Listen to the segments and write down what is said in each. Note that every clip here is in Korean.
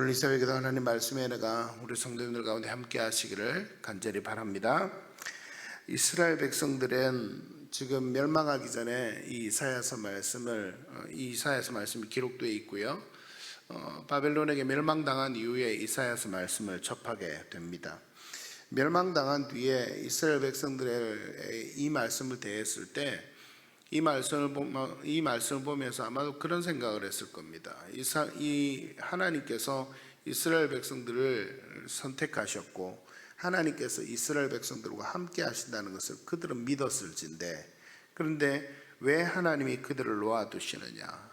오늘 이 새벽에도 하나님 말씀의 은혜가 우리 성도님들 가운데 함께 하시기를 간절히 바랍니다. 이스라엘 백성들은 지금 멸망하기 전에 이 이사야서 말씀이 기록되어 있고요. 바벨론에게 멸망당한 이후에 이사야서 말씀을 접하게 됩니다. 멸망당한 뒤에 이스라엘 백성들의 이 말씀을 대했을 때 이 말씀을 보면서 아마도 그런 생각을 했을 겁니다. 이 하나님께서 이스라엘 백성들을 선택하셨고 하나님께서 이스라엘 백성들과 함께 하신다는 것을 그들은 믿었을진데, 그런데 왜 하나님이 그들을 놓아두시느냐,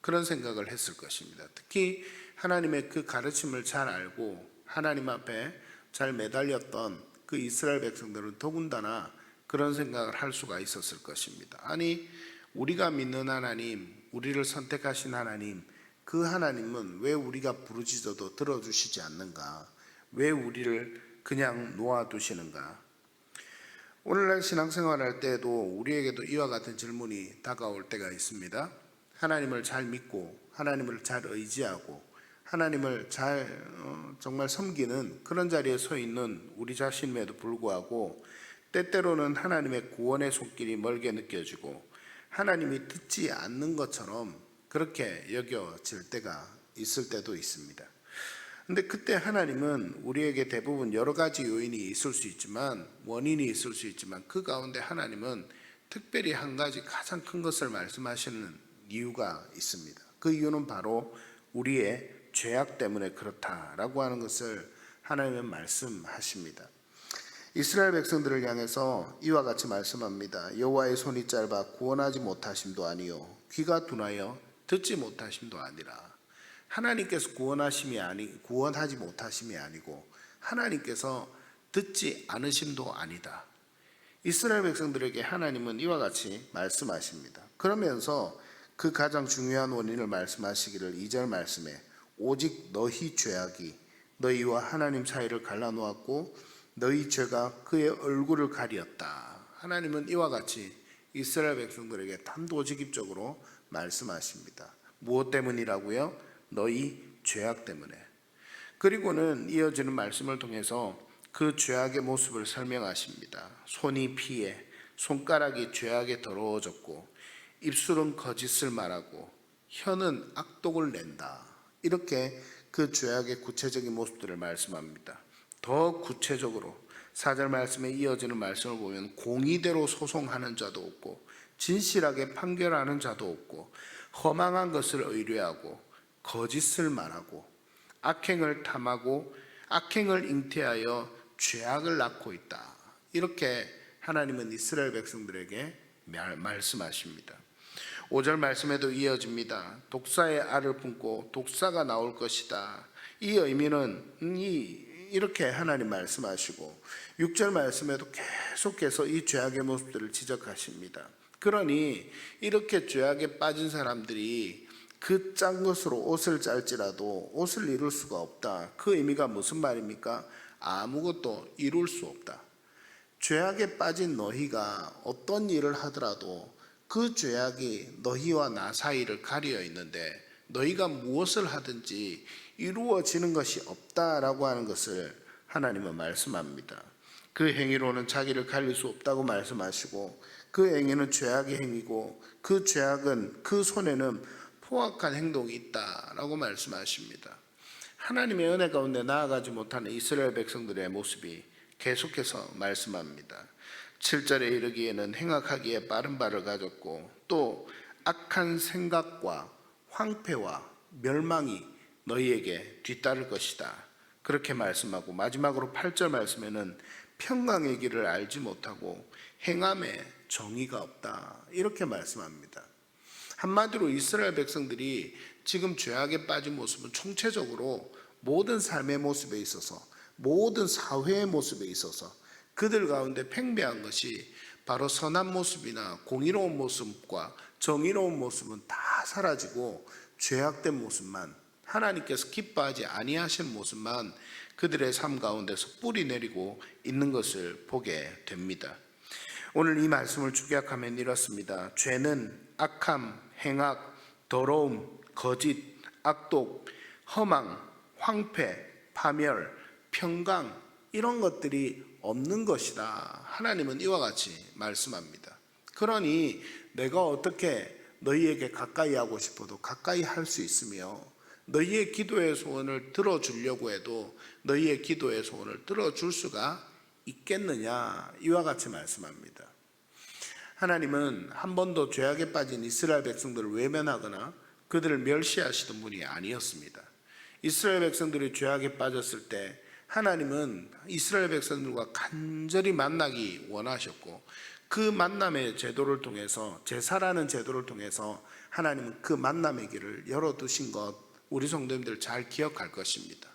그런 생각을 했을 것입니다. 특히 하나님의 그 가르침을 잘 알고 하나님 앞에 잘 매달렸던 그 이스라엘 백성들은 더군다나 그런 생각을 할 수가 있었을 것입니다. 아니, 우리가 믿는 하나님, 우리를 선택하신 하나님, 그 하나님은 왜 우리가 부르짖어도 들어주시지 않는가? 왜 우리를 그냥 놓아두시는가? 오늘날 신앙생활할 때에도 우리에게도 이와 같은 질문이 다가올 때가 있습니다. 하나님을 잘 믿고 하나님을 잘 의지하고 하나님을 정말 섬기는 그런 자리에 서 있는 우리 자신임에도 불구하고 때때로는 하나님의 구원의 손길이 멀게 느껴지고 하나님이 듣지 않는 것처럼 그렇게 여겨질 때가 있을 때도 있습니다. 근데 그때 하나님은 우리에게 대부분 여러 가지 요인이 있을 수 있지만, 원인이 있을 수 있지만, 그 가운데 하나님은 특별히 한 가지 가장 큰 것을 말씀하시는 이유가 있습니다. 그 이유는 바로 우리의 죄악 때문에 그렇다라고 하는 것을 하나님은 말씀하십니다. 이스라엘 백성들을 향해서 이와 같이 말씀합니다. 여호와의 손이 짧아 구원하지 못하심도 아니요 귀가 둔하여 듣지 못하심도 아니라. 하나님께서 구원하지 못하심이 아니고 하나님께서 듣지 않으심도 아니다. 이스라엘 백성들에게 하나님은 이와 같이 말씀하십니다. 그러면서 그 가장 중요한 원인을 말씀하시기를 2절 말씀에 오직 너희 죄악이 너희와 하나님 사이를 갈라놓았고 너희 죄가 그의 얼굴을 가리었다. 하나님은 이와 같이 이스라엘 백성들에게 단도직입적으로 말씀하십니다. 무엇 때문이라고요? 너희 죄악 때문에. 그리고는 이어지는 말씀을 통해서 그 죄악의 모습을 설명하십니다. 손이 피해, 손가락이 죄악에 더러워졌고 입술은 거짓을 말하고 혀는 악독을 낸다. 이렇게 그 죄악의 구체적인 모습들을 말씀합니다. 더 구체적으로 4절 말씀에 이어지는 말씀을 보면 공의대로 소송하는 자도 없고 진실하게 판결하는 자도 없고 허망한 것을 의뢰하고 거짓을 말하고 악행을 탐하고 악행을 잉태하여 죄악을 낳고 있다. 이렇게 하나님은 이스라엘 백성들에게 말씀하십니다. 5절 말씀에도 이어집니다. 독사의 알을 품고 독사가 나올 것이다. 이 의미는 이렇게 하나님 말씀하시고 6절 말씀에도 계속해서 이 죄악의 모습들을 지적하십니다. 그러니 이렇게 죄악에 빠진 사람들이 그 짠 것으로 옷을 짤지라도 옷을 이룰 수가 없다. 그 의미가 무슨 말입니까? 아무것도 이룰 수 없다. 죄악에 빠진 너희가 어떤 일을 하더라도 그 죄악이 너희와 나 사이를 가려 있는데 너희가 무엇을 하든지 이루어지는 것이 없다라고 하는 것을 하나님은 말씀합니다. 그 행위로는 자기를 가릴 수 없다고 말씀하시고 그 행위는 죄악의 행위고 그 죄악은 그 손에는 포악한 행동이 있다라고 말씀하십니다. 하나님의 은혜 가운데 나아가지 못하는 이스라엘 백성들의 모습이 계속해서 말씀합니다. 7절에 이르기에는 행악하기에 빠른 발을 가졌고 또 악한 생각과 황폐와 멸망이 너희에게 뒤따를 것이다. 그렇게 말씀하고 마지막으로 8절 말씀에는 평강의 길을 알지 못하고 행함에 정의가 없다. 이렇게 말씀합니다. 한마디로 이스라엘 백성들이 지금 죄악에 빠진 모습은 총체적으로 모든 삶의 모습에 있어서 모든 사회의 모습에 있어서 그들 가운데 팽배한 것이 바로 선한 모습이나 공의로운 모습과 정의로운 모습은 다 사라지고 죄악된 모습만, 하나님께서 기뻐하지 아니하신 모습만 그들의 삶 가운데서 뿌리 내리고 있는 것을 보게 됩니다. 오늘 이 말씀을 축약하면 이렇습니다. 죄는 악함, 행악, 더러움, 거짓, 악독, 허망, 황폐, 파멸, 평강 이런 것들이 없는 것이다. 하나님은 이와 같이 말씀합니다. 그러니 내가 어떻게 너희에게 가까이 하고 싶어도 가까이 할 수 있으며 너희의 기도의 소원을 들어주려고 해도 너희의 기도의 소원을 들어줄 수가 있겠느냐, 이와 같이 말씀합니다. 하나님은 한 번도 죄악에 빠진 이스라엘 백성들을 외면하거나 그들을 멸시하시던 분이 아니었습니다. 이스라엘 백성들이 죄악에 빠졌을 때 하나님은 이스라엘 백성들과 간절히 만나기 원하셨고 그 만남의 제도를 통해서, 제사라는 제도를 통해서 하나님은 그 만남의 길을 열어두신 것, 우리 성도님들 잘 기억할 것입니다.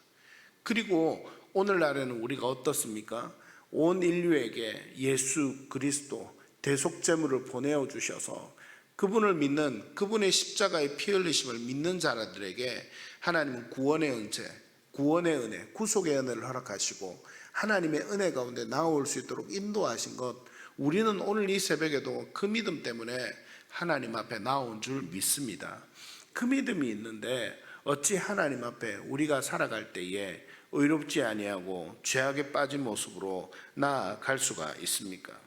그리고 오늘날에는 우리가 어떻습니까? 온 인류에게 예수 그리스도 대속제물을 보내어 주셔서 그분을 믿는, 그분의 십자가의 피 흘리심을 믿는 자들에게 하나님은 구원의 은혜, 구속의 은혜를 허락하시고 하나님의 은혜 가운데 나올 수 있도록 인도하신 것, 우리는 오늘 이 새벽에도 그 믿음 때문에 하나님 앞에 나온 줄 믿습니다. 그 믿음이 있는데 어찌 하나님 앞에 우리가 살아갈 때에 의롭지 아니하고 죄악에 빠진 모습으로 나아갈 수가 있습니까?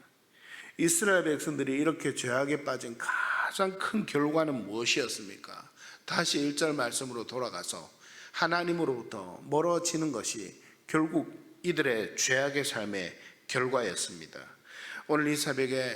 이스라엘 백성들이 이렇게 죄악에 빠진 가장 큰 결과는 무엇이었습니까? 다시 1절 말씀으로 돌아가서 하나님으로부터 멀어지는 것이 결국 이들의 죄악의 삶의 결과였습니다. 오늘 이 새벽에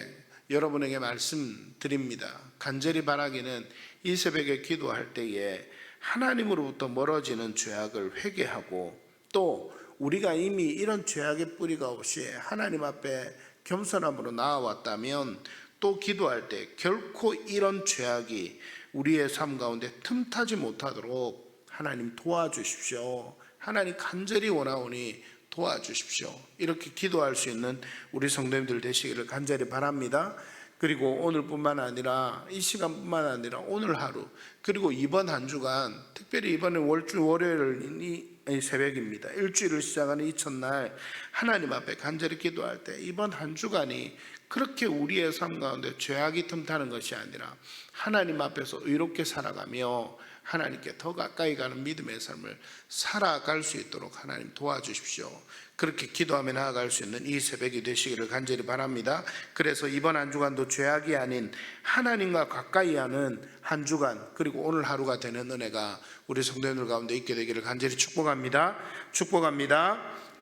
여러분에게 말씀드립니다. 간절히 바라기는 이 새벽에 기도할 때에 하나님으로부터 멀어지는 죄악을 회개하고 또 우리가 이미 이런 죄악의 뿌리가 없이 하나님 앞에 겸손함으로 나아왔다면 또 기도할 때 결코 이런 죄악이 우리의 삶 가운데 틈타지 못하도록 하나님 도와주십시오. 하나님 간절히 원하오니 도와주십시오. 이렇게 기도할 수 있는 우리 성도님들 되시기를 간절히 바랍니다. 그리고 오늘뿐만 아니라 이 시간뿐만 아니라 오늘 하루, 그리고 이번 한 주간, 특별히 이번에 월요일 새벽입니다. 일주일을 시작하는 이 첫날 하나님 앞에 간절히 기도할 때 이번 한 주간이 그렇게 우리의 삶 가운데 죄악이 틈타는 것이 아니라 하나님 앞에서 의롭게 살아가며 하나님께 더 가까이 가는 믿음의 삶을 살아갈 수 있도록 하나님 도와주십시오. 그렇게 기도하며 나아갈 수 있는 이 새벽이 되시기를 간절히 바랍니다. 그래서 이번 한 주간도 죄악이 아닌 하나님과 가까이 하는 한 주간, 그리고 오늘 하루가 되는 은혜가 우리 성도님들 가운데 있게 되기를 간절히 축복합니다.